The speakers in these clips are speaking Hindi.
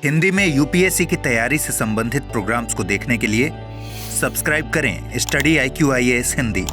हिंदी में यूपीएससी की तैयारी से संबंधित प्रोग्राम्स को देखने के लिए सब्सक्राइब करें स्टडी IQIAS हिंदी।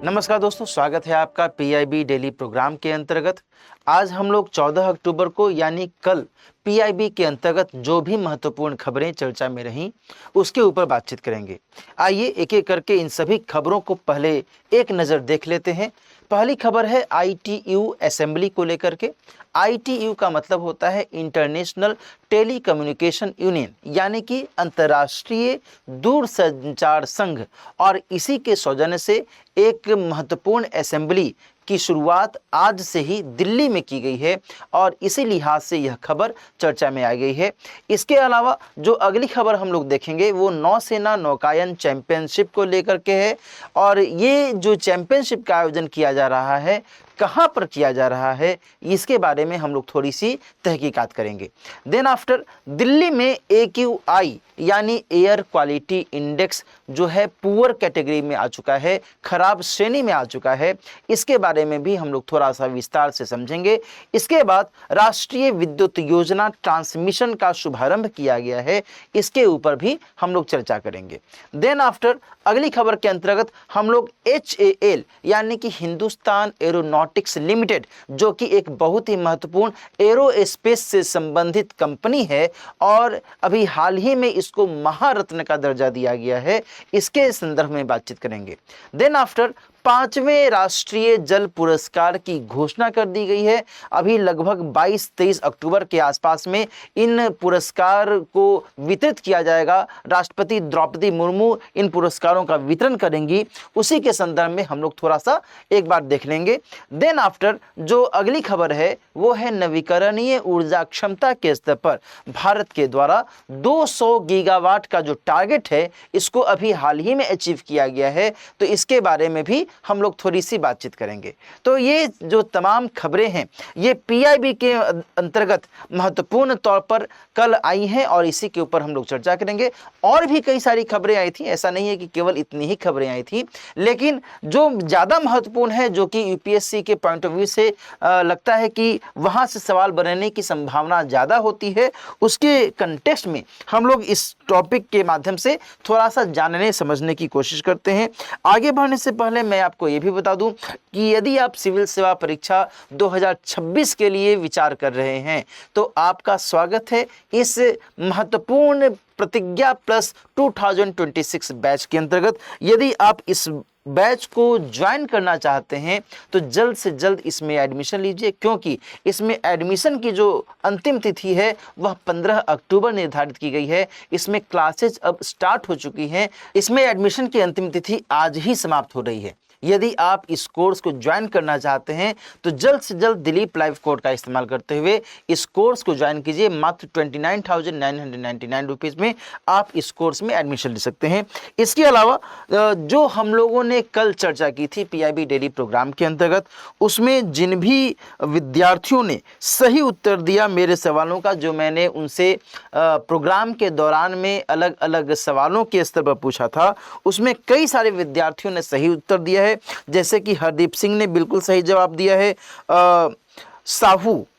नमस्कार दोस्तों, स्वागत है आपका पीआईबी डेली प्रोग्राम के अंतर्गत। आज हम लोग 14 अक्टूबर को यानी कल पीआईबी के अंतर्गत जो भी महत्वपूर्ण खबरें चर्चा में रहीं उसके ऊपर बातचीत करेंगे। आइए एक एक करके इन सभी खबरों को पहले एक नज़र देख लेते हैं। पहली खबर है ITU असेंबली को लेकर के। ITU का मतलब होता है इंटरनेशनल टेली कम्युनिकेशन यूनियन, यानी कि अंतर्राष्ट्रीय दूरसंचार संघ, और इसी के सौजन्य से एक महत्वपूर्ण असेंबली की शुरुआत आज से ही दिल्ली में की गई है और इसी लिहाज से यह खबर चर्चा में आ गई है। इसके अलावा जो अगली खबर हम लोग देखेंगे वो नौसेना नौकायन चैंपियनशिप को लेकर के है, और ये जो चैंपियनशिप का आयोजन किया जा रहा है कहाँ पर किया जा रहा है इसके बारे में हम लोग थोड़ी सी तहकीकात करेंगे। देन आफ्टर दिल्ली में AQI यानी एयर क्वालिटी इंडेक्स जो है पुअर कैटेगरी में आ चुका है, खराब श्रेणी में आ चुका है। इसके बारे में भी हम लोग थोड़ा सा विस्तार से समझेंगे। इसके बाद राष्ट्रीय विद्युत योजना ट्रांसमिशन का शुभारंभ किया गया है, इसके ऊपर भी हम लोग चर्चा करेंगे। देन आफ्टर अगली खबर के अंतर्गत हम लोग HAL यानी कि हिंदुस्तान एरोनॉटिक्स लिमिटेड, जो कि एक बहुत ही महत्वपूर्ण एरोस्पेस से संबंधित कंपनी है और अभी हाल ही में इसको महारत्न का दर्जा दिया गया है, इसके संदर्भ में बातचीत करेंगे। देन आफ्टर 5वें राष्ट्रीय जल पुरस्कार की घोषणा कर दी गई है। अभी लगभग 22-23 अक्टूबर के आसपास में इन पुरस्कार को वितरित किया जाएगा। राष्ट्रपति द्रौपदी मुर्मू इन पुरस्कारों का वितरण करेंगी, उसी के संदर्भ में हम लोग थोड़ा सा एक बार देख लेंगे। देन आफ्टर जो अगली खबर है वो है नवीकरणीय ऊर्जा क्षमता के स्तर पर भारत के द्वारा 200 गीगावाट का जो टारगेट है इसको अभी हाल ही में अचीव किया गया है, तो इसके बारे में भी हम लोग थोड़ी सी बातचीत करेंगे। तो ये जो तमाम खबरें हैं ये पीआईबी के अंतर्गत महत्वपूर्ण तौर पर कल आई हैं और इसी के ऊपर हम लोग चर्चा करेंगे। और भी कई सारी खबरें आई थी, ऐसा नहीं है कि केवल इतनी ही खबरें आई थी, लेकिन जो ज़्यादा महत्वपूर्ण है, जो कि यूपीएससी के पॉइंट ऑफ व्यू से लगता है कि वहाँ से सवाल बनने की संभावना ज़्यादा होती है, उसके कंटेक्स्ट में हम लोग इस टॉपिक के माध्यम से थोड़ा सा जानने समझने की कोशिश करते हैं। आगे बढ़ने से पहले मैं आपको ये भी बता दूं कि यदि आप सिविल सेवा परीक्षा 2026 के लिए विचार कर रहे हैं तो आपका स्वागत है इस महत्वपूर्ण प्रतिज्ञा प्लस 2026 बैच के अंतर्गत। यदि आप इस बैच को ज्वाइन करना चाहते हैं तो जल्द से जल्द इसमें एडमिशन लीजिए, क्योंकि इसमें एडमिशन की जो अंतिम तिथि है वह 15 अक्टूबर निर्धारित की गई है। इसमें क्लासेज अब स्टार्ट हो चुकी हैं, इसमें एडमिशन की अंतिम तिथि आज ही समाप्त हो रही है। यदि आप इस कोर्स को ज्वाइन करना चाहते हैं तो जल्द से जल्द दिलीप लाइव कोड का इस्तेमाल करते हुए इस कोर्स को ज्वाइन कीजिए। मात्र 29,999 रुपीज़ में आप इस कोर्स में एडमिशन ले सकते हैं। इसके अलावा जो हम लोगों ने कल चर्चा की थी पीआईबी डेली प्रोग्राम के अंतर्गत, उसमें जिन भी विद्यार्थियों ने सही उत्तर दिया मेरे सवालों का, जो मैंने उनसे प्रोग्राम के दौरान में अलग अलग सवालों के स्तर पर पूछा था, उसमें कई सारे विद्यार्थियों ने सही उत्तर दिया है। जैसे कि हरदीप सिंह ने बिल्कुल सही जवाब दिया है,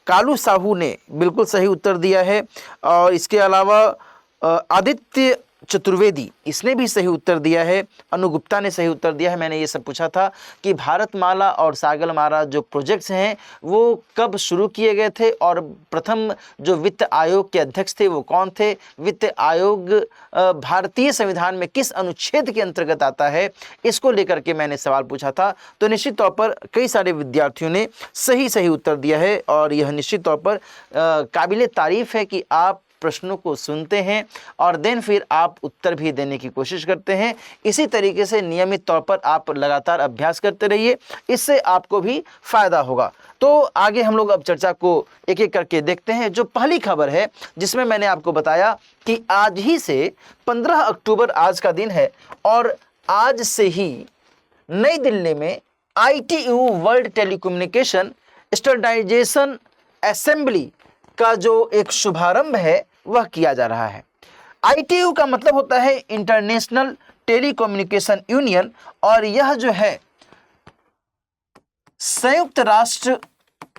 कालू साहू ने बिल्कुल सही उत्तर दिया है, और इसके अलावा आदित्य चतुर्वेदी इसने भी सही उत्तर दिया है, अनु गुप्ता ने सही उत्तर दिया है। मैंने ये सब पूछा था कि भारतमाला और सागरमाला जो प्रोजेक्ट्स हैं वो कब शुरू किए गए थे और प्रथम जो वित्त आयोग के अध्यक्ष थे वो कौन थे, वित्त आयोग भारतीय संविधान में किस अनुच्छेद के अंतर्गत आता है, इसको लेकर के मैंने सवाल पूछा था। तो निश्चित तौर पर कई सारे विद्यार्थियों ने सही उत्तर दिया है और यह निश्चित तौर पर काबिले तारीफ है कि आप प्रश्नों को सुनते हैं और देन फिर आप उत्तर भी देने की कोशिश करते हैं। इसी तरीके से नियमित तौर पर आप लगातार अभ्यास करते रहिए, इससे आपको भी फायदा होगा। तो आगे हम लोग अब चर्चा को एक एक करके देखते हैं। जो पहली खबर है जिसमें मैंने आपको बताया कि आज ही से 15 अक्टूबर आज का दिन है और आज से ही नई दिल्ली में ITU World Telecommunication Standardization Assembly का जो एक शुभारंभ है वह किया जा रहा है। ITU का मतलब होता है इंटरनेशनल टेलीकम्युनिकेशन यूनियन, और यह जो है संयुक्त राष्ट्र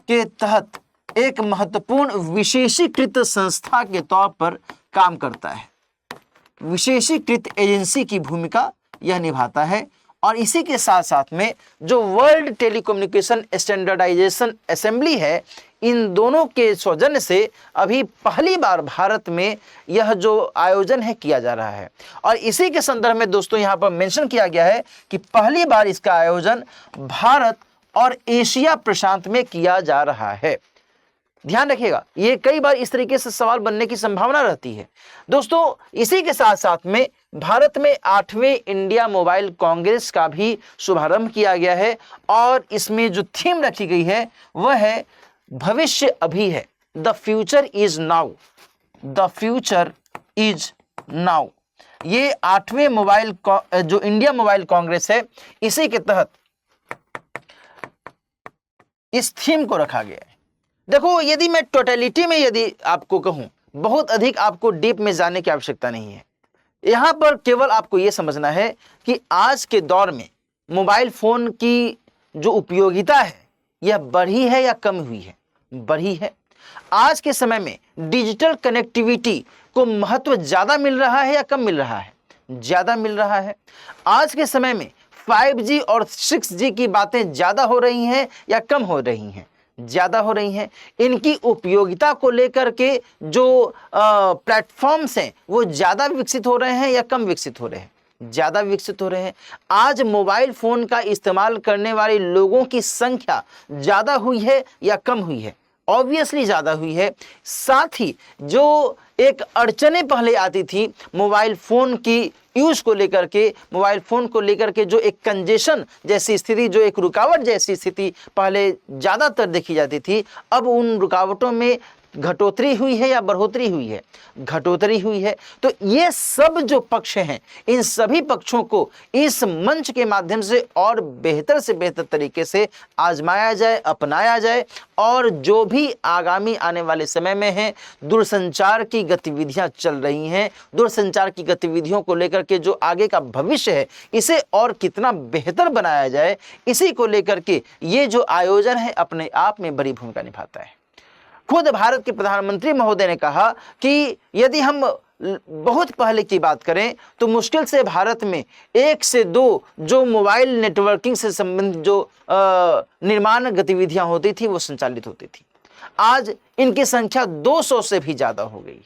के तहत एक महत्वपूर्ण विशेषीकृत संस्था के तौर पर काम करता है। विशेषीकृत एजेंसी की भूमिका यह निभाता है। और इसी के साथ साथ में जो वर्ल्ड टेलीकम्युनिकेशन स्टैंडर्डाइजेशन असेंबली है, इन दोनों के सौजन्य से अभी पहली बार भारत में यह जो आयोजन है किया जा रहा है। और इसी के संदर्भ में दोस्तों यहाँ पर मेंशन किया गया है कि पहली बार इसका आयोजन भारत और एशिया प्रशांत में किया जा रहा है। ध्यान रखिएगा, ये कई बार इस तरीके से सवाल बनने की संभावना रहती है। दोस्तों इसी के साथ साथ में भारत में 8वें इंडिया मोबाइल कांग्रेस का भी शुभारंभ किया गया है। और इसमें जो थीम रखी गई है वह है भविष्य अभी है, the future is now, the future is now. ये 8वें मोबाइल जो इंडिया मोबाइल कांग्रेस है, इसी के तहत इस थीम को रखा गया है। देखो, यदि मैं टोटलिटी में यदि आपको कहूं, बहुत अधिक आपको डीप में जाने की आवश्यकता नहीं है। यहां पर केवल आपको यह समझना है कि आज के दौर में मोबाइल फोन की जो उपयोगिता है यह बढ़ी है या कम हुई है? बढ़ी है। आज के समय में डिजिटल कनेक्टिविटी को महत्व ज्यादा मिल रहा है या कम मिल रहा है? ज्यादा मिल रहा है। आज के समय में 5G और 6G की बातें ज्यादा हो रही हैं या कम हो रही हैं? ज्यादा हो रही हैं। इनकी उपयोगिता को लेकर के जो प्लेटफॉर्म्स हैं वो ज्यादा विकसित हो रहे हैं या कम विकसित हो रहे हैं? ज्यादा विकसित हो रहे हैं। आज मोबाइल फोन का इस्तेमाल करने वाले लोगों की संख्या ज्यादा हुई है या कम हुई है? ऑब्वियसली ज्यादा हुई है। साथ ही जो एक अड़चने पहले आती थी मोबाइल फोन की यूज को लेकर के, मोबाइल फोन को लेकर के जो एक कंजेशन जैसी स्थिति, जो एक रुकावट जैसी स्थिति पहले ज्यादातर देखी जाती थी, अब उन रुकावटों में घटोतरी हुई है या बढ़ोतरी हुई है? घटोतरी हुई है। तो ये सब जो पक्ष हैं, इन सभी पक्षों को इस मंच के माध्यम से और बेहतर से बेहतर तरीके से आजमाया जाए, अपनाया जाए। और जो भी आगामी आने वाले समय में है, दूरसंचार की गतिविधियां चल रही हैं, दूरसंचार की गतिविधियों को लेकर के जो आगे का भविष्य है, इसे और कितना बेहतर बनाया जाए, इसी को लेकर के ये जो आयोजन है अपने आप में बड़ी भूमिका निभाता है। खुद भारत के प्रधानमंत्री महोदय ने कहा कि यदि हम बहुत पहले की बात करें तो मुश्किल से भारत में 1 से 2 जो मोबाइल नेटवर्किंग से संबंधित जो निर्माण गतिविधियां होती थी वो संचालित होती थी। आज इनकी संख्या 200 से भी ज्यादा हो गई।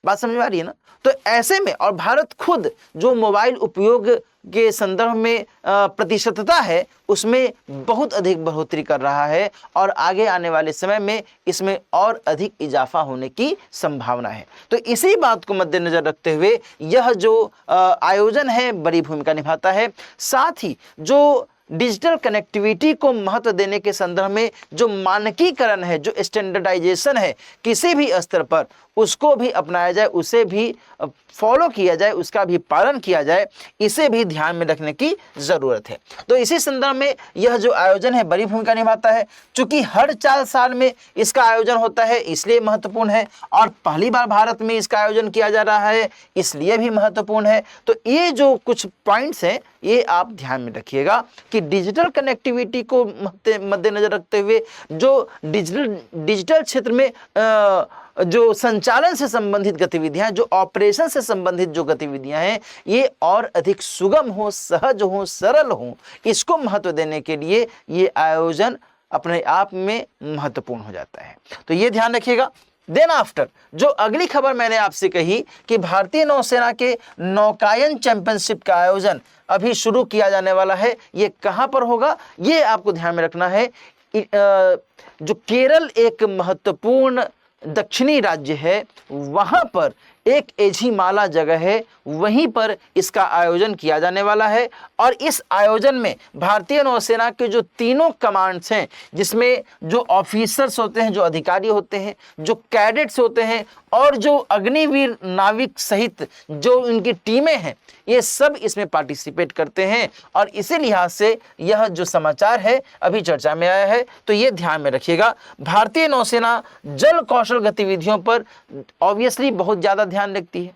बात समझ में आ रही है ना? तो ऐसे में और भारत खुद जो मोबाइल उपयोग के संदर्भ में प्रतिशतता है उसमें बहुत अधिक बढ़ोतरी कर रहा है और आगे आने वाले समय में इसमें और अधिक इजाफा होने की संभावना है। तो इसी बात को मद्देनजर रखते हुए यह जो आयोजन है बड़ी भूमिका निभाता है। साथ ही जो डिजिटल कनेक्टिविटी को महत्व देने के संदर्भ में जो मानकीकरण है, जो स्टैंडर्डाइजेशन है, किसी भी स्तर पर उसको भी अपनाया जाए, उसे भी फॉलो किया जाए, उसका भी पालन किया जाए, इसे भी ध्यान में रखने की ज़रूरत है। तो इसी संदर्भ में यह जो आयोजन है बड़ी भूमिका निभाता है। चूँकि हर 4 साल में इसका आयोजन होता है इसलिए महत्वपूर्ण है, और पहली बार भारत में इसका आयोजन किया जा रहा है इसलिए भी महत्वपूर्ण है। तो ये जो कुछ पॉइंट्स हैं ये आप ध्यान में रखिएगा कि डिजिटल कनेक्टिविटी को मद्देनजर रखते हुए जो डिजिटल क्षेत्र में जो संचालन से संबंधित गतिविधियां, जो ऑपरेशन से संबंधित जो गतिविधियां हैं, ये और अधिक सुगम हो, सहज हो, सरल हो, इसको महत्व देने के लिए ये आयोजन अपने आप में महत्वपूर्ण हो जाता है। तो ये ध्यान रखिएगा। देन आफ्टर जो अगली खबर मैंने आपसे कही कि भारतीय नौसेना के नौकायन चैंपियनशिप का आयोजन अभी शुरू किया जाने वाला है। ये कहाँ पर होगा ये आपको ध्यान में रखना है। जो केरल एक महत्वपूर्ण दक्षिणी राज्य है, वहां पर एक एझीमाला जगह है, वहीं पर इसका आयोजन किया जाने वाला है। और इस आयोजन में भारतीय नौसेना के जो तीनों कमांड्स हैं, जिसमें जो ऑफिसर्स होते हैं, जो अधिकारी होते हैं, जो कैडेट्स होते हैं और जो अग्निवीर नाविक सहित जो इनकी टीमें हैं, ये सब इसमें पार्टिसिपेट करते हैं। और इसी लिहाज से यह जो समाचार है अभी चर्चा में आया है, तो ये ध्यान में रखिएगा। भारतीय नौसेना जल कौशल गतिविधियों पर ऑब्वियसली बहुत ज़्यादा ध्यान रखती है।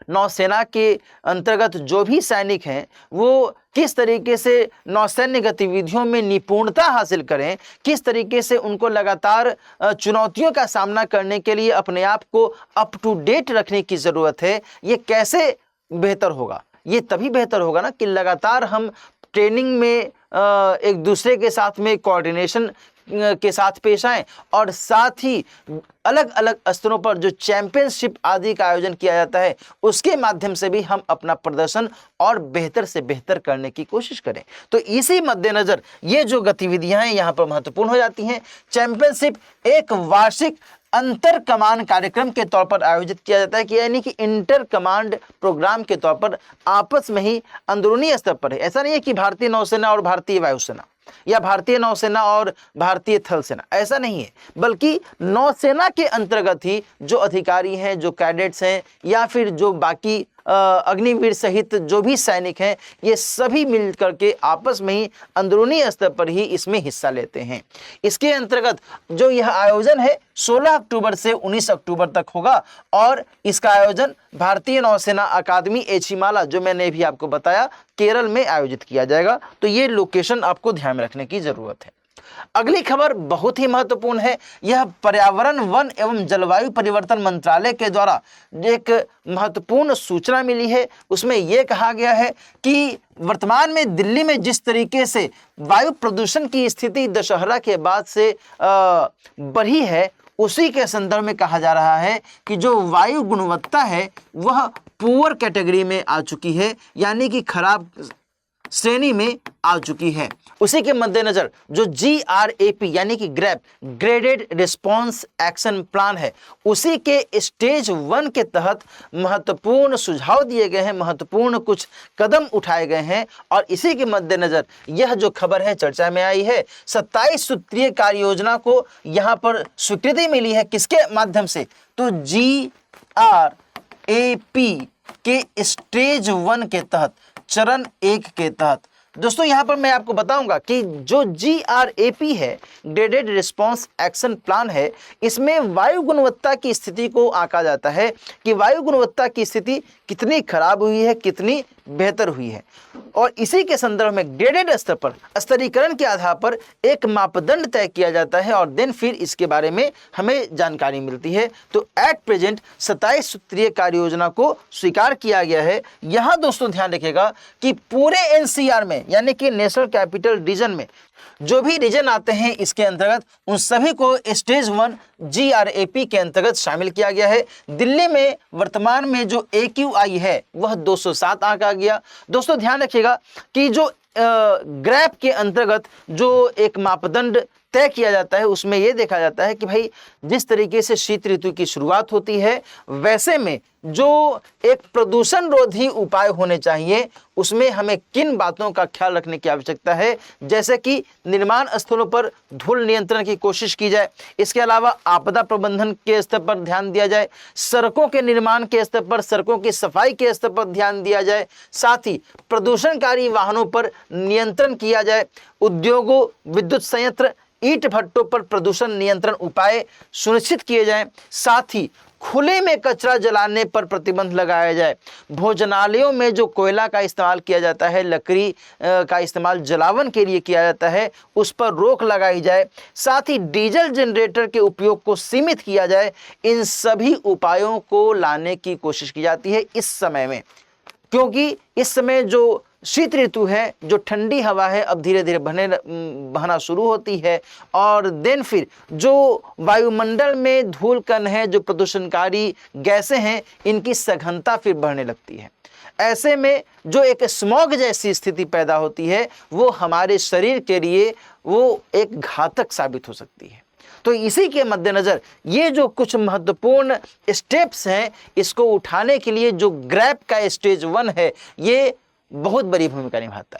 नौसेना के अंतर्गत जो भी सैनिक हैं वो किस तरीके से नौसैन्य गतिविधियों में निपुणता हासिल करें, किस तरीके से उनको लगातार चुनौतियों का सामना करने के लिए अपने आप को अप टू डेट रखने की ज़रूरत है, ये कैसे बेहतर होगा? ये तभी बेहतर होगा ना कि लगातार हम ट्रेनिंग में एक दूसरे के साथ में कोऑर्डिनेशन के साथ पेश आएं और साथ ही अलग अलग स्तरों पर जो चैंपियनशिप आदि का आयोजन किया जाता है उसके माध्यम से भी हम अपना प्रदर्शन और बेहतर से बेहतर करने की कोशिश करें। तो इसी मद्देनज़र ये जो गतिविधियां हैं यहाँ पर महत्वपूर्ण हो जाती हैं। चैंपियनशिप एक वार्षिक अंतर कमान कार्यक्रम के तौर पर आयोजित किया जाता है, कि यानी कि इंटर कमांड प्रोग्राम के तौर पर आपस में ही अंदरूनी स्तर पर है। ऐसा नहीं है कि भारतीय नौसेना और भारतीय वायुसेना या भारतीय नौसेना और भारतीय थल सेना, ऐसा नहीं है, बल्कि नौसेना के अंतर्गत ही जो अधिकारी हैं, जो कैडेट्स हैं या फिर जो बाकी अग्निवीर सहित जो भी सैनिक हैं, ये सभी मिलकर के आपस में ही अंदरूनी स्तर पर ही इसमें हिस्सा लेते हैं। इसके अंतर्गत जो यह आयोजन है 16 अक्टूबर से 19 अक्टूबर तक होगा और इसका आयोजन भारतीय नौसेना अकादमी एचिमाला, जो मैंने भी आपको बताया, केरल में आयोजित किया जाएगा। तो ये लोकेशन आपको ध्यान में रखने की जरूरत है। अगली खबर बहुत ही महत्वपूर्ण है। यह पर्यावरण, वन एवं जलवायु परिवर्तन मंत्रालय के द्वारा एक महत्वपूर्ण सूचना मिली है। उसमें यह कहा गया है कि वर्तमान में दिल्ली में जिस तरीके से वायु प्रदूषण की स्थिति दशहरा के बाद से बढ़ी है, उसी के संदर्भ में कहा जा रहा है कि जो वायु गुणवत्ता है वह पुअर कैटेगरी में आ चुकी है, यानी कि खराब श्रेणी में आ चुकी है। उसी के मद्देनजर जो GRAP यानी कि grab graded response action plan है, उसी के स्टेज 1 के तहत महत्वपूर्ण सुझाव दिए गए हैं, महत्वपूर्ण कुछ कदम उठाए गए हैं। और इसी के मद्देनजर यह जो खबर है चर्चा में आई है। 27 सूत्रीय कार्य योजना को यहाँ पर स्वीकृति मिली है। किसके माध्यम से? तो GRAP के स्टेज 1 के तहत, चरण 1 के तहत। दोस्तों यहाँ पर मैं आपको बताऊंगा कि जो GRAP है, ग्रेडेड रिस्पॉन्स एक्शन प्लान है, इसमें वायु गुणवत्ता की स्थिति को आंका जाता है कि वायु गुणवत्ता की स्थिति कितनी खराब हुई है, कितनी बेहतर हुई है। और इसी के संदर्भ में ग्रेडेड स्तर पर स्तरीकरण के आधार पर एक मापदंड तय किया जाता है और देन फिर इसके बारे में हमें जानकारी मिलती है। तो एट प्रेजेंट 27 सूत्रीय कार्य योजना को स्वीकार किया गया है। यहाँ दोस्तों ध्यान रखिएगा कि पूरे NCR में, यानी कि नेशनल कैपिटल रीजन में जो भी रीजन आते हैं इसके अंतर्गत, उन सभी को स्टेज 1 GRAP के अंतर्गत शामिल किया गया है। दिल्ली में वर्तमान में जो AQI है वह 207 आंका गया। दोस्तों ध्यान रखिएगा कि जो ग्रैप के अंतर्गत जो एक मापदंड तय किया जाता है उसमें यह देखा जाता है कि भाई जिस तरीके से शीत ऋतु की शुरुआत होती है, वैसे में जो एक प्रदूषण रोधी उपाय होने चाहिए उसमें हमें किन बातों का ख्याल रखने की आवश्यकता है, जैसे कि निर्माण स्थलों पर धूल नियंत्रण की कोशिश की जाए। इसके अलावा आपदा प्रबंधन के स्तर पर ध्यान दिया जाए, सड़कों के निर्माण के स्तर पर, सड़कों की सफाई के स्तर पर ध्यान दिया जाए, साथ ही प्रदूषणकारी वाहनों पर नियंत्रण किया जाए, उद्योगों, विद्युत संयंत्र, ईंट भट्टों पर प्रदूषण नियंत्रण उपाय सुनिश्चित किए जाएं, साथ ही खुले में कचरा जलाने पर प्रतिबंध लगाया जाए, भोजनालयों में जो कोयला का इस्तेमाल किया जाता है, लकड़ी का इस्तेमाल जलावन के लिए किया जाता है, उस पर रोक लगाई जाए, साथ ही डीजल जनरेटर के उपयोग को सीमित किया जाए। इन सभी उपायों को लाने की कोशिश की जाती है इस समय में, क्योंकि इस समय जो शीत ऋतु है, जो ठंडी हवा है, अब धीरे धीरे बहना शुरू होती है और देन फिर जो वायुमंडल में धूल कण है, जो प्रदूषणकारी गैसें हैं, इनकी सघनता फिर बढ़ने लगती है। ऐसे में जो एक स्मॉग जैसी स्थिति पैदा होती है वो हमारे शरीर के लिए वो एक घातक साबित हो सकती है। तो इसी के मद्देनज़र ये जो कुछ महत्वपूर्ण स्टेप्स हैं, इसको उठाने के लिए जो ग्रैप का स्टेज 1 है, ये बहुत बड़ी भूमिका निभाता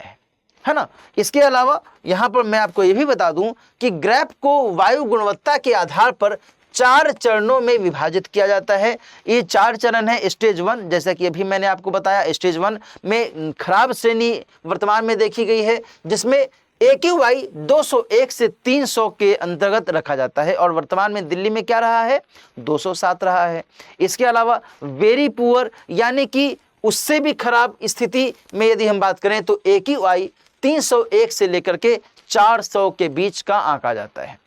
है ना। इसके अलावा यहाँ पर मैं आपको ये भी बता दूं कि ग्रैप को वायु गुणवत्ता के आधार पर 4 चरणों में विभाजित किया जाता है। ये 4 चरण है। स्टेज 1, जैसा कि अभी मैंने आपको बताया, स्टेज 1 में खराब श्रेणी वर्तमान में देखी गई है, जिसमें AQI 201 से 300 के अंतर्गत रखा जाता है और वर्तमान में दिल्ली में क्या रहा है, 207 रहा है। इसके अलावा वेरी पुअर यानी कि उससे भी खराब स्थिति में यदि हम बात करें तो AQI 301 से लेकर के 400 के बीच का आंका जाता है।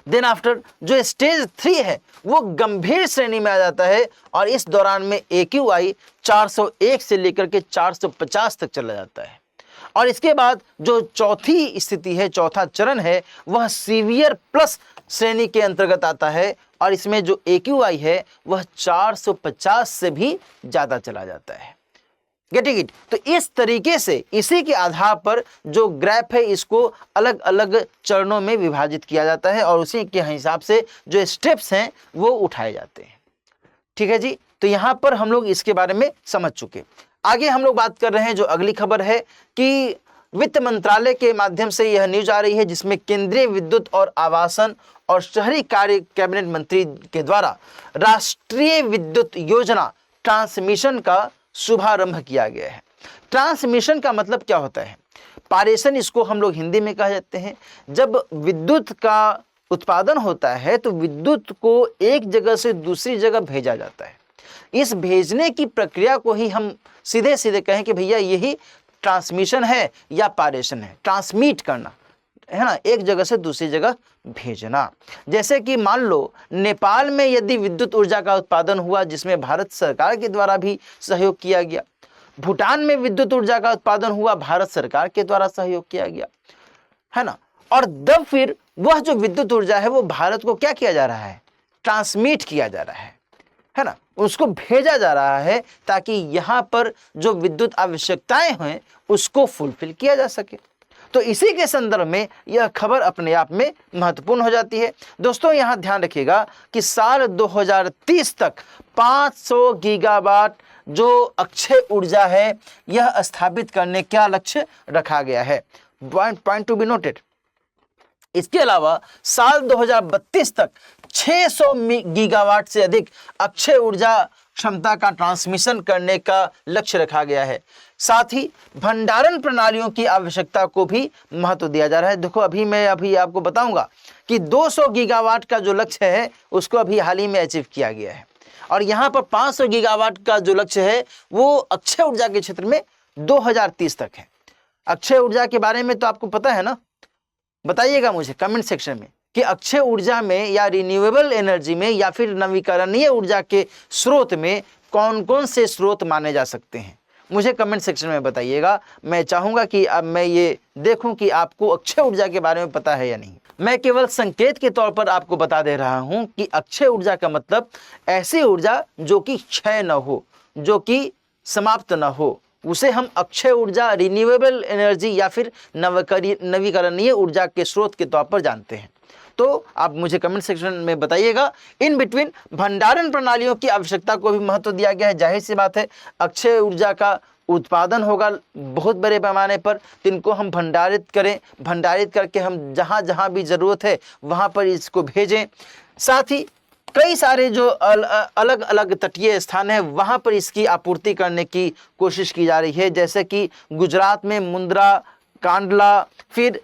देन आफ्टर जो स्टेज 3 है वो गंभीर श्रेणी में आ जाता है और इस दौरान में AQI 401 से लेकर के 450 तक चला जाता है। और इसके बाद जो चौथी स्थिति है, चौथा चरण है, वह सीवियर प्लस श्रेणी के अंतर्गत आता है और इसमें जो AQI है वह 450 से भी ज़्यादा चला जाता है। Getting it? तो इस तरीके से इसी के आधार पर जो ग्राफ है इसको अलग अलग चरणों में विभाजित किया जाता है और उसी के हिसाब से जो स्टेप्स हैं वो उठाए जाते हैं। ठीक है जी, तो यहाँ पर हम लोग इसके बारे में समझ चुके। आगे हम लोग बात कर रहे हैं, जो अगली खबर है कि वित्त मंत्रालय के माध्यम से यह न्यूज आ रही है जिसमें केंद्रीय विद्युत और आवासन और शहरी कार्य कैबिनेट मंत्री के द्वारा राष्ट्रीय विद्युत योजना ट्रांसमिशन का शुभारंभ किया गया है। ट्रांसमिशन का मतलब क्या होता है? पारेषण इसको हम लोग हिंदी में कह जाते हैं। जब विद्युत का उत्पादन होता है तो विद्युत को एक जगह से दूसरी जगह भेजा जाता है। इस भेजने की प्रक्रिया को ही हम सीधे सीधे कहें कि भैया यही ट्रांसमिशन है या पारेषण है। ट्रांसमिट करना है ना, एक जगह से दूसरी जगह भेजना। जैसे कि मान लो नेपाल में यदि विद्युत ऊर्जा का उत्पादन हुआ जिसमें भारत सरकार के द्वारा भी सहयोग किया गया, भूटान में विद्युत ऊर्जा का उत्पादन हुआ, भारत सरकार के द्वारा सहयोग किया गया, है ना, और तब फिर वह जो विद्युत ऊर्जा है वो भारत को क्या किया जा रहा है, ट्रांसमिट किया जा रहा है ना, उसको भेजा जा रहा है ताकि यहाँ पर जो विद्युत आवश्यकताएं हैं उसको फुलफिल किया जा सके। तो इसी के संदर्भ में यह खबर अपने आप में महत्वपूर्ण हो जाती है। दोस्तों यहाँ ध्यान रखिएगा कि साल 2030 तक 500 गीगावाट जो अक्षय ऊर्जा है यह स्थापित करने का लक्ष्य रखा गया है। Point to be noted. इसके अलावा साल 2032 तक 600 गीगावाट से अधिक अक्षय ऊर्जा क्षमता का ट्रांसमिशन करने का लक्ष्य रखा गया है। साथ ही भंडारण प्रणालियों की आवश्यकता को भी महत्व दिया जा रहा है। देखो मैं अभी आपको बताऊंगा कि 200 गीगावाट का जो लक्ष्य है उसको अभी हाल ही में अचीव किया गया है और यहाँ पर 500 गीगावाट का जो लक्ष्य है वो अक्षय ऊर्जा के क्षेत्र में 2030 तक है। अक्षय ऊर्जा के बारे में तो आपको पता है ना, बताइएगा मुझे कमेंट सेक्शन में कि अक्षय ऊर्जा में या रिन्यूएबल एनर्जी में या फिर नवीकरणीय ऊर्जा के स्रोत में कौन कौन से स्रोत माने जा सकते हैं। मुझे कमेंट सेक्शन में बताइएगा। मैं चाहूँगा कि अब मैं ये देखूं कि आपको अक्षय ऊर्जा के बारे में पता है या नहीं। मैं केवल संकेत के तौर पर आपको बता दे रहा हूँ कि अक्षय ऊर्जा का मतलब ऐसी ऊर्जा जो कि क्षय न हो, जो कि समाप्त न हो, उसे हम अक्षय ऊर्जा, रिन्यूएबल एनर्जी या फिर नवीकरणीय ऊर्जा के स्रोत के तौर पर जानते हैं। तो आप मुझे कमेंट सेक्शन में बताइएगा। इन बिटवीन भंडारण प्रणालियों की आवश्यकता को भी महत्व दिया गया है। जाहिर सी बात है अक्षय ऊर्जा का उत्पादन होगा बहुत बड़े पैमाने पर, तो इनको हम भंडारित करें, भंडारित करके हम जहाँ जहाँ भी ज़रूरत है वहाँ पर इसको भेजें। साथ ही कई सारे जो अलग अलग तटीय स्थान है वहाँ पर इसकी आपूर्ति करने की कोशिश की जा रही है। जैसे कि गुजरात में मुंद्रा, कांडला, फिर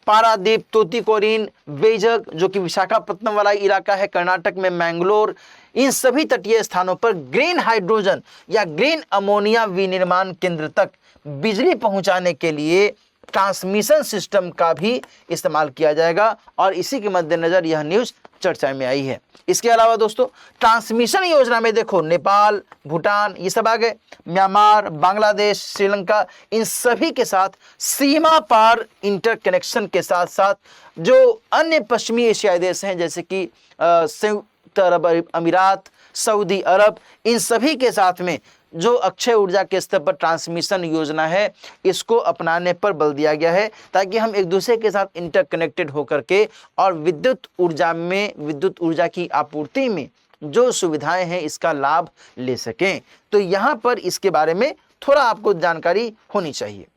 पारादीप, तूतीकोरिन, बेजक जो कि विशाखापट्टनम वाला इलाका है, कर्नाटक में मैंगलोर, इन सभी तटीय स्थानों पर ग्रीन हाइड्रोजन या ग्रीन अमोनिया विनिर्माण केंद्र तक बिजली पहुंचाने के लिए ट्रांसमिशन सिस्टम का भी इस्तेमाल किया जाएगा और इसी के मद्देनजर यह न्यूज़ चर्चा में आई है। इसके अलावा दोस्तों ट्रांसमिशन योजना में देखो नेपाल, भूटान ये सब आ गए, म्यांमार, बांग्लादेश, श्रीलंका, इन सभी के साथ सीमा पार इंटरकनेक्शन के साथ साथ जो अन्य पश्चिमी एशियाई देश हैं जैसे कि संयुक्त अरब अमीरात, सऊदी अरब, इन सभी के साथ में जो अक्षय ऊर्जा के स्तर पर ट्रांसमिशन योजना है इसको अपनाने पर बल दिया गया है ताकि हम एक दूसरे के साथ इंटरकनेक्टेड होकर के और विद्युत ऊर्जा की आपूर्ति में जो सुविधाएं हैं इसका लाभ ले सकें। तो यहाँ पर इसके बारे में थोड़ा आपको जानकारी होनी चाहिए।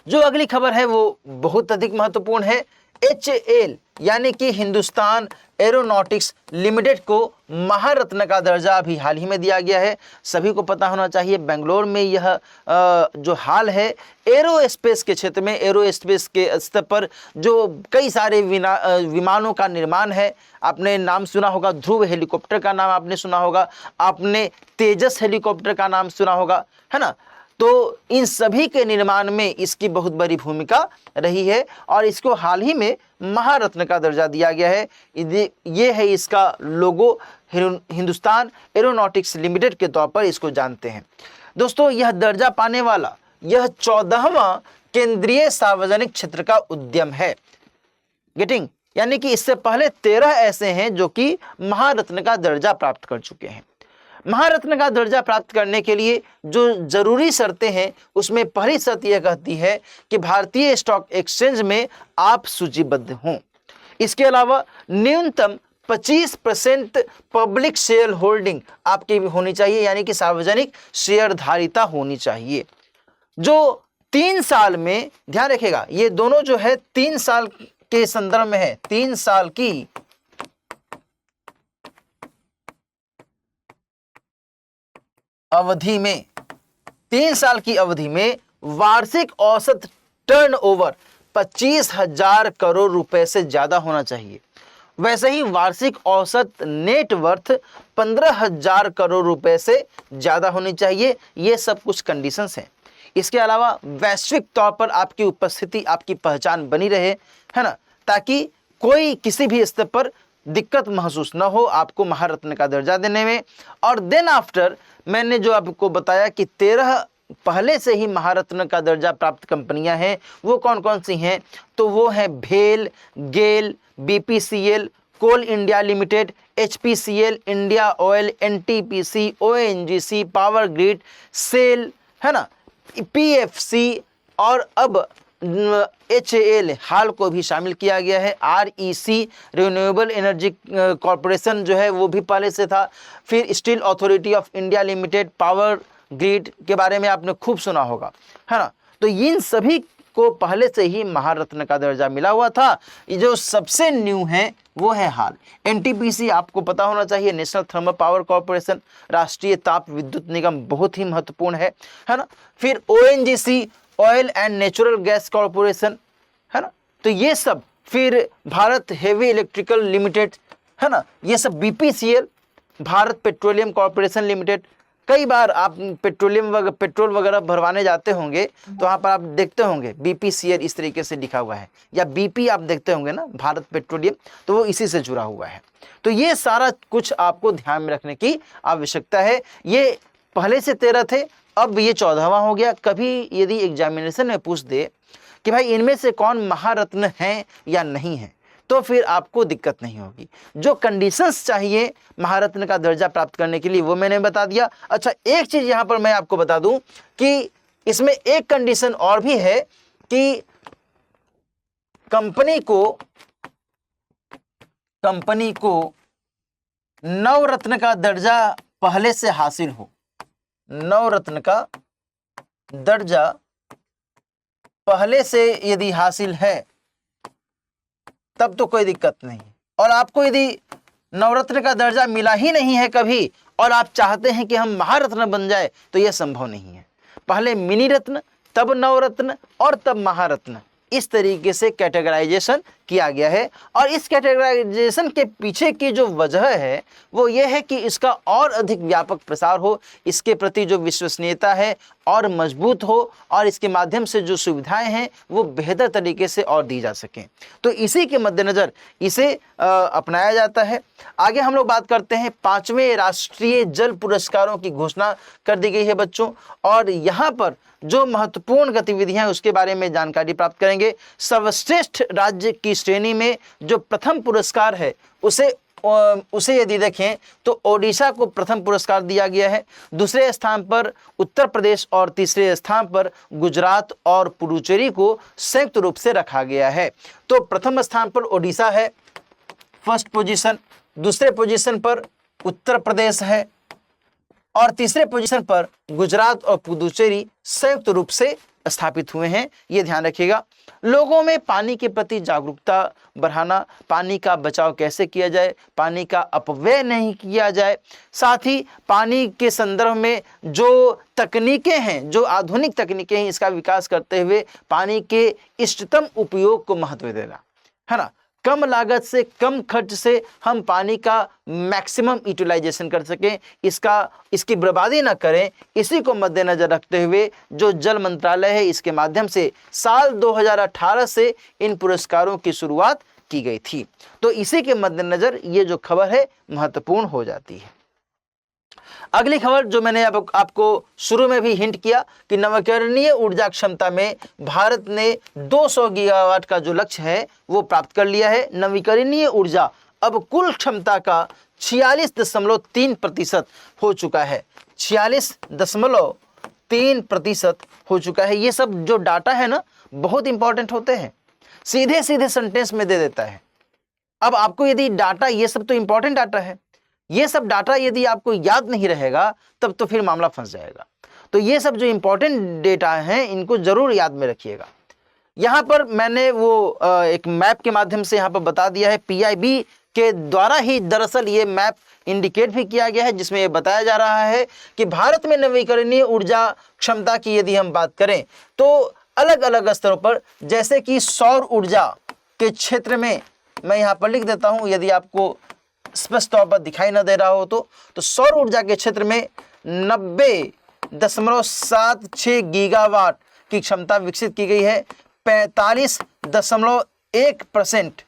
जो अगली खबर है वो बहुत अधिक महत्वपूर्ण है। HAL यानी कि हिंदुस्तान एरोनॉटिक्स लिमिटेड को महारत्न का दर्जा अभी हाल ही में दिया गया है। सभी को पता होना चाहिए बेंगलोर में यह जो हाल है एरोस्पेस के क्षेत्र में, एरोस्पेस के स्तर पर जो कई सारे विमानों का निर्माण है। आपने नाम सुना होगा, ध्रुव हेलीकॉप्टर का नाम आपने सुना होगा, आपने तेजस हेलीकॉप्टर का नाम सुना होगा, है ना। तो इन सभी के निर्माण में इसकी बहुत बड़ी भूमिका रही है और इसको हाल ही में महारत्न का दर्जा दिया गया है। ये है इसका लोगो, हिंदुस्तान एरोनॉटिक्स लिमिटेड के तौर पर इसको जानते हैं। दोस्तों, यह दर्जा पाने वाला यह 14वां केंद्रीय सार्वजनिक क्षेत्र का उद्यम है। गेटिंग, यानी कि इससे पहले 13 ऐसे हैं जो कि महारत्न का दर्जा प्राप्त कर चुके हैं। महारत्न का दर्जा प्राप्त करने के लिए जो जरूरी शर्तें हैं उसमें पहली शर्त यह कहती है कि भारतीय स्टॉक एक्सचेंज में आप सूचीबद्ध हों। इसके अलावा न्यूनतम 25% पब्लिक शेयर होल्डिंग आपकी होनी चाहिए, यानी कि सार्वजनिक शेयरधारिता होनी चाहिए, जो 3 साल में, ध्यान रखिएगा ये दोनों जो है 3 साल के संदर्भ में है, 3 साल की अवधि में, 3 साल की अवधि में वार्षिक औसत टर्नओवर 25,000 करोड़ रुपए से ज्यादा होना चाहिए। वैसे ही वार्षिक औसत नेटवर्थ 15,000 करोड़ रुपए से ज्यादा होनी चाहिए। ये सब कुछ कंडीशंस हैं। इसके अलावा वैश्विक तौर पर आपकी उपस्थिति, आपकी पहचान बनी रहे, है ना, ताकि कोई किसी भी स्तर पर दिक्कत महसूस न हो आपको महारत्न का दर्जा देने में। और देन आफ्टर मैंने जो आपको बताया कि 13 पहले से ही महारत्न का दर्जा प्राप्त कंपनियां हैं, वो कौन कौन सी हैं, तो वो हैं भेल, GAIL, BPCL, Coal India Limited, HPCL, India Oil, NTPC, ONGC, Power Grid, SAIL, है ना, PFC और अब HAL हाल को भी शामिल किया गया है। REC रिन्यूएबल एनर्जी कॉरपोरेशन जो है वो भी पहले से था। फिर steel authority of India limited, power grid के बारे में आपने खूब सुना होगा, है ना। तो इन सभी को पहले से ही महारत्न का दर्जा मिला हुआ था। ये जो सबसे न्यू है वो है हाल। NTPC आपको पता होना चाहिए, नेशनल थर्मल पावर कॉरपोरेशन, राष्ट्रीय ताप विद्युत निगम, बहुत ही महत्वपूर्ण है ना। फिर ONGC oil and natural gas corporation, है ना। तो ये सब, फिर भारत हेवी इलेक्ट्रिकल लिमिटेड, है ना, ये सब BPCL, Bharat petroleum corporation limited. कई बार आप पेट्रोल वगैरह भरवाने जाते होंगे तो वहाँ पर आप देखते होंगे BPCL इस तरीके से लिखा हुआ है, या BP आप देखते होंगे ना, भारत पेट्रोलियम, तो वो इसी से जुड़ा हुआ है। तो ये सारा कुछ आपको ध्यान में रखने की आवश्यकता है। ये पहले से 13 थे, अब ये 14वां हो गया। कभी यदि एग्जामिनेशन में पूछ दे कि भाई इनमें से कौन महारत्न है या नहीं है, तो फिर आपको दिक्कत नहीं होगी। जो कंडीशंस चाहिए महारत्न का दर्जा प्राप्त करने के लिए वो मैंने बता दिया। अच्छा, एक चीज यहां पर मैं आपको बता दूं कि इसमें एक कंडीशन और भी है कि कंपनी को नवरत्न का दर्जा पहले से हासिल हो। नवरत्न का दर्जा पहले से यदि हासिल है तब तो कोई दिक्कत नहीं। और आपको यदि नवरत्न का दर्जा मिला ही नहीं है कभी और आप चाहते हैं कि हम महारत्न बन जाए, तो यह संभव नहीं है। पहले मिनी रत्न, तब नवरत्न और तब महारत्न, इस तरीके से कैटेगराइजेशन किया गया है। और इस कैटेगराइजेशन के पीछे की जो वजह है वो ये है कि इसका और अधिक व्यापक प्रसार हो, इसके प्रति जो विश्वसनीयता है और मजबूत हो, और इसके माध्यम से जो सुविधाएं हैं वो बेहतर तरीके से और दी जा सकें। तो इसी के मद्देनज़र इसे अपनाया जाता है। आगे हम लोग बात करते हैं 5वें राष्ट्रीय जल पुरस्कारों की घोषणा कर दी गई है बच्चों, और यहाँ पर जो महत्वपूर्ण गतिविधियां उसके बारे में जानकारी प्राप्त करेंगे। सर्वश्रेष्ठ राज्य की श्रेणी में जो प्रथम पुरस्कार है उसे यदि देखें तो ओडिशा को प्रथम पुरस्कार दिया गया है। दूसरे स्थान पर उत्तर प्रदेश और तीसरे स्थान पर गुजरात और पुडुचेरी को संयुक्त रूप से रखा गया है। तो प्रथम स्थान पर ओडिशा है, फर्स्ट पोजीशन, दूसरे पोजीशन पर उत्तर प्रदेश है और तीसरे पोजीशन पर गुजरात और पुडुचेरी संयुक्त रूप से स्थापित हुए हैं, ये ध्यान रखिएगा। लोगों में पानी के प्रति जागरूकता बढ़ाना, पानी का बचाव कैसे किया जाए, पानी का अपव्यय नहीं किया जाए, साथ ही पानी के संदर्भ में जो तकनीकें हैं, जो आधुनिक तकनीकें हैं, इसका विकास करते हुए पानी के इष्टतम उपयोग को महत्व देना, है ना। कम लागत से, कम खर्च से हम पानी का मैक्सिमम यूटिलाइजेशन कर सकें, इसकी बर्बादी ना करें, इसी को मद्देनजर रखते हुए जो जल मंत्रालय है, इसके माध्यम से साल 2018 से इन पुरस्कारों की शुरुआत की गई थी। तो इसी के मद्देनजर ये जो खबर है महत्वपूर्ण हो जाती है। अगली खबर जो मैंने आपको शुरू में भी हिंट किया कि नवीकरणीय ऊर्जा क्षमता में भारत ने 200 गीगावाट का जो लक्ष्य है वो प्राप्त कर लिया है। नवीकरणीय ऊर्जा अब कुल क्षमता का 46.3% हो चुका है। 46.3% हो चुका है। ये सब जो डाटा है ना, बहुत इंपॉर्टेंट होते हैं, सीधे सीधे सेंटेंस में दे देता है। अब आपको यदि डाटा, ये सब तो इंपॉर्टेंट डाटा है, ये सब डाटा यदि आपको याद नहीं रहेगा तब तो फिर मामला फंस जाएगा। तो ये सब जो इंपॉर्टेंट डेटा हैं इनको जरूर याद में रखिएगा। यहाँ पर मैंने वो एक मैप के माध्यम से यहाँ पर बता दिया है, पीआईबी के द्वारा ही दरअसल ये मैप इंडिकेट भी किया गया है, जिसमें ये बताया जा रहा है कि भारत में नवीकरणीय ऊर्जा क्षमता की यदि हम बात करें तो अलग अलग स्तरों पर, जैसे कि सौर ऊर्जा के क्षेत्र में, मैं यहाँ पर लिख देता हूँ यदि आपको स्पष्ट तौर पर दिखाई न दे रहा हो तो सौर ऊर्जा के क्षेत्र में 90.76 गीगावाट की क्षमता विकसित की गई है। 45.1%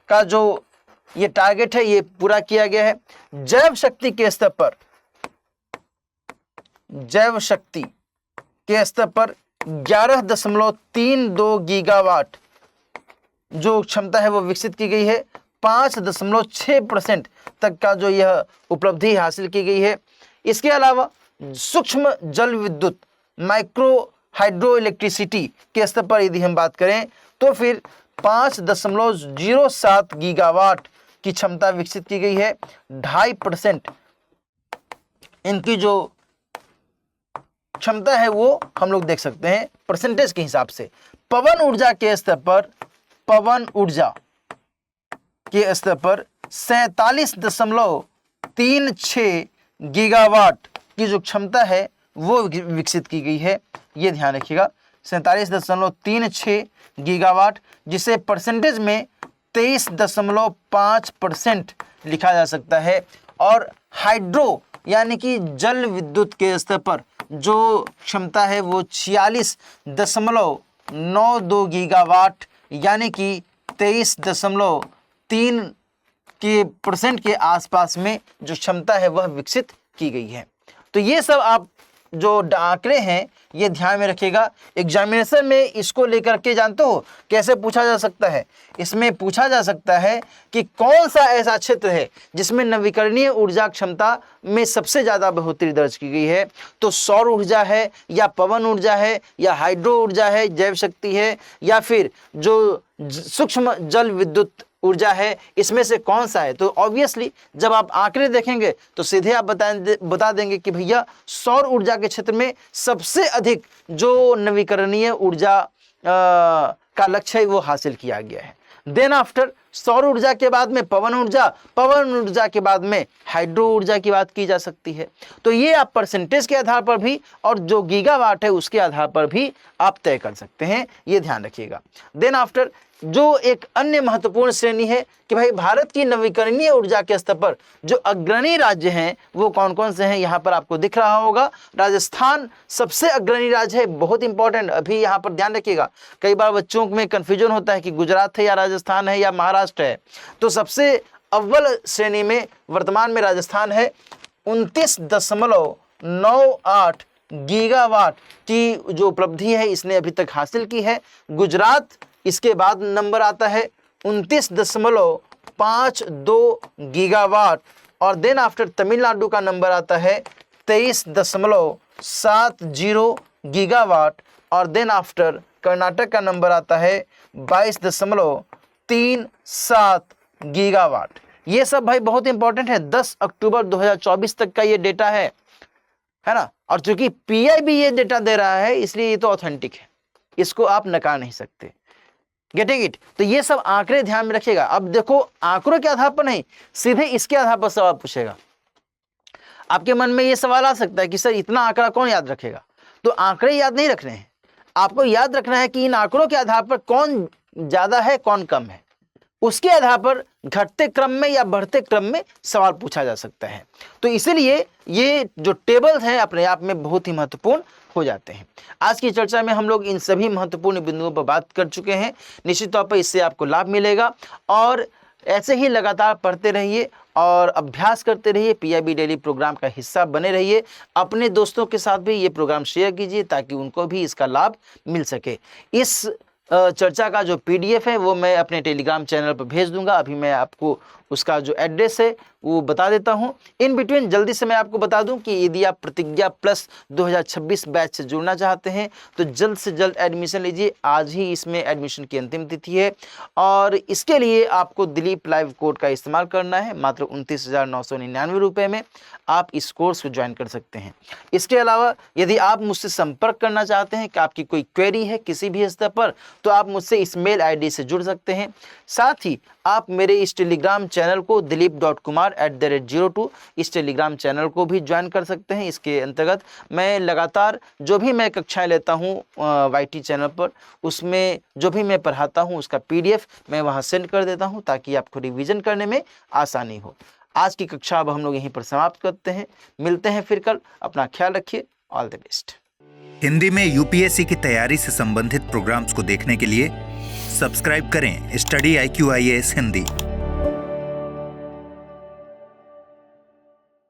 का जो ये टारगेट है ये पूरा किया गया है। जैव शक्ति के स्तर पर 11.32 गीगावाट जो क्षमता है वो विकसित की गई है। 5.6% तक का जो यह उपलब्धि हासिल की गई है। इसके अलावा सूक्ष्म जल विद्युत, माइक्रो हाइड्रो इलेक्ट्रिसिटी के स्तर पर यदि हम बात करें तो फिर 5.07 गीगावाट की क्षमता विकसित की गई है। 2.5% इनकी जो क्षमता है वो हम लोग देख सकते हैं परसेंटेज के हिसाब से। पवन ऊर्जा के स्तर पर, पवन ऊर्जा के स्तर पर 47.36 गीगावाट की जो क्षमता है वो विकसित की गई है। ये ध्यान रखिएगा, 47.36 गीगावाट, जिसे परसेंटेज में 23.5% लिखा जा सकता है। और हाइड्रो यानी कि जल विद्युत के स्तर पर जो क्षमता है वो 46.92 गीगावाट यानी कि 23.3% के आसपास में जो क्षमता है वह विकसित की गई है। तो ये सब आप जो आंकड़े हैं ये ध्यान में रखिएगा। एग्जामिनेशन में इसको लेकर के जानते हो कैसे पूछा जा सकता है? इसमें पूछा जा सकता है कि कौन सा ऐसा क्षेत्र है जिसमें नवीकरणीय ऊर्जा क्षमता में सबसे ज़्यादा बढ़ोतरी दर्ज की गई है। तो सौर ऊर्जा है या पवन ऊर्जा है या हाइड्रो ऊर्जा है, जैव शक्ति है, या फिर जो सूक्ष्म जल विद्युत ऊर्जा है, इसमें से कौन सा है? तो ऑब्वियसली जब आप आंकड़े देखेंगे तो सीधे आप बता देंगे कि भैया सौर ऊर्जा के क्षेत्र में सबसे अधिक जो नवीकरणीय ऊर्जा का लक्ष्य है वो हासिल किया गया है। देन आफ्टर सौर ऊर्जा के बाद में पवन ऊर्जा के बाद में हाइड्रो ऊर्जा की बात की जा सकती है। तो ये आप परसेंटेज के आधार पर भी और जो गीगावाट है उसके आधार पर भी आप तय कर सकते हैं, ये ध्यान रखिएगा। देन आफ्टर जो एक अन्य महत्वपूर्ण श्रेणी है कि भाई भारत की नवीकरणीय ऊर्जा के स्तर पर जो अग्रणी राज्य हैं वो कौन कौन से हैं, यहाँ पर आपको दिख रहा होगा। राजस्थान सबसे अग्रणी राज्य है, बहुत इंपॉर्टेंट, अभी यहाँ पर ध्यान रखिएगा। कई बार बच्चों में कन्फ्यूजन होता है कि गुजरात है या राजस्थान है या महाराष्ट्र है। तो सबसे अव्वल श्रेणी में वर्तमान में राजस्थान है। 29.98 गीगावाट की जो उपलब्धि है इसने अभी तक हासिल की है। गुजरात इसके बाद नंबर आता है 29.52 गीगावाट और देन आफ्टर तमिलनाडु का नंबर आता है 23.70 गीगावाट और देन आफ्टर कर्नाटक का नंबर आता है 22.37 गीगावाट। ये सब भाई बहुत इंपॉर्टेंट है। 10 अक्टूबर 2024 तक का ये डेटा है ना। और चूंकि पीआईबी ये डेटा दे रहा है इसलिए ये तो ऑथेंटिक है। इसको आप नकार नहीं सकते। Getting it? तो ये सब आंकड़े ध्यान में रखिएगा। अब देखो, आंकड़ों के आधार पर नहीं, सीधे इसके आधार पर सवाल पूछेगा। आपके मन में ये सवाल आ सकता है कि सर इतना आंकड़ा कौन याद रखेगा? तो आंकड़े याद नहीं रखने हैं, आपको याद रखना है कि इन आंकड़ों के आधार पर कौन ज्यादा है कौन कम है, उसके आधार पर घटते क्रम में या बढ़ते क्रम में सवाल पूछा जा सकता है। तो इसीलिए ये जो टेबल्स हैं अपने आप में बहुत ही महत्वपूर्ण हो जाते हैं। आज की चर्चा में हम लोग इन सभी महत्वपूर्ण बिंदुओं पर बात कर चुके हैं। निश्चित तौर पर इससे आपको लाभ मिलेगा और ऐसे ही लगातार पढ़ते रहिए और अभ्यास करते रहिए। पीआईबी डेली प्रोग्राम का हिस्सा बने रहिए। अपने दोस्तों के साथ भी ये प्रोग्राम शेयर कीजिए ताकि उनको भी इसका लाभ मिल सके। इस चर्चा का जो पीडीएफ है वो मैं अपने टेलीग्राम चैनल पर भेज दूंगा। अभी मैं आपको उसका जो एड्रेस है वो बता देता हूं। इन बिटवीन जल्दी से मैं आपको बता दूं कि यदि आप प्रतिज्ञा प्लस 2026 बैच से जुड़ना चाहते हैं तो जल्द से जल्द एडमिशन लीजिए। आज ही इसमें एडमिशन की अंतिम तिथि है और इसके लिए आपको दिलीप लाइव कोड का इस्तेमाल करना है। मात्र 29,999 रुपये में आप इस कोर्स को ज्वाइन कर सकते हैं। इसके अलावा यदि आप मुझसे संपर्क करना चाहते हैं कि आपकी कोई क्वेरी है किसी भी स्तर पर, तो आप मुझसे इस मेल आईडी से जुड़ सकते हैं। साथ ही आप मेरे इस टेलीग्राम चैनल को dilip.kumar@02 इस टेलीग्राम चैनल को भी ज्वाइन कर सकते हैं। इसके अंतर्गत मैं लगातार जो भी मैं कक्षाएं लेता हूं YT चैनल पर, उसमें जो भी मैं पढ़ाता हूं उसका PDF मैं वहां सेंड कर देता हूं ताकि आपको रिवीजन करने में आसानी हो। आज की कक्षा अब हम लोग यहीं पर समाप्त करते हैं। मिलते हैं फिर कल। अपना ख्याल रखिए। All the best. हिंदी में यूपीएससी की तैयारी से संबंधित प्रोग्राम्स को देखने के लिए सब्सक्राइब करें स्टडी IQ IAS हिंदी।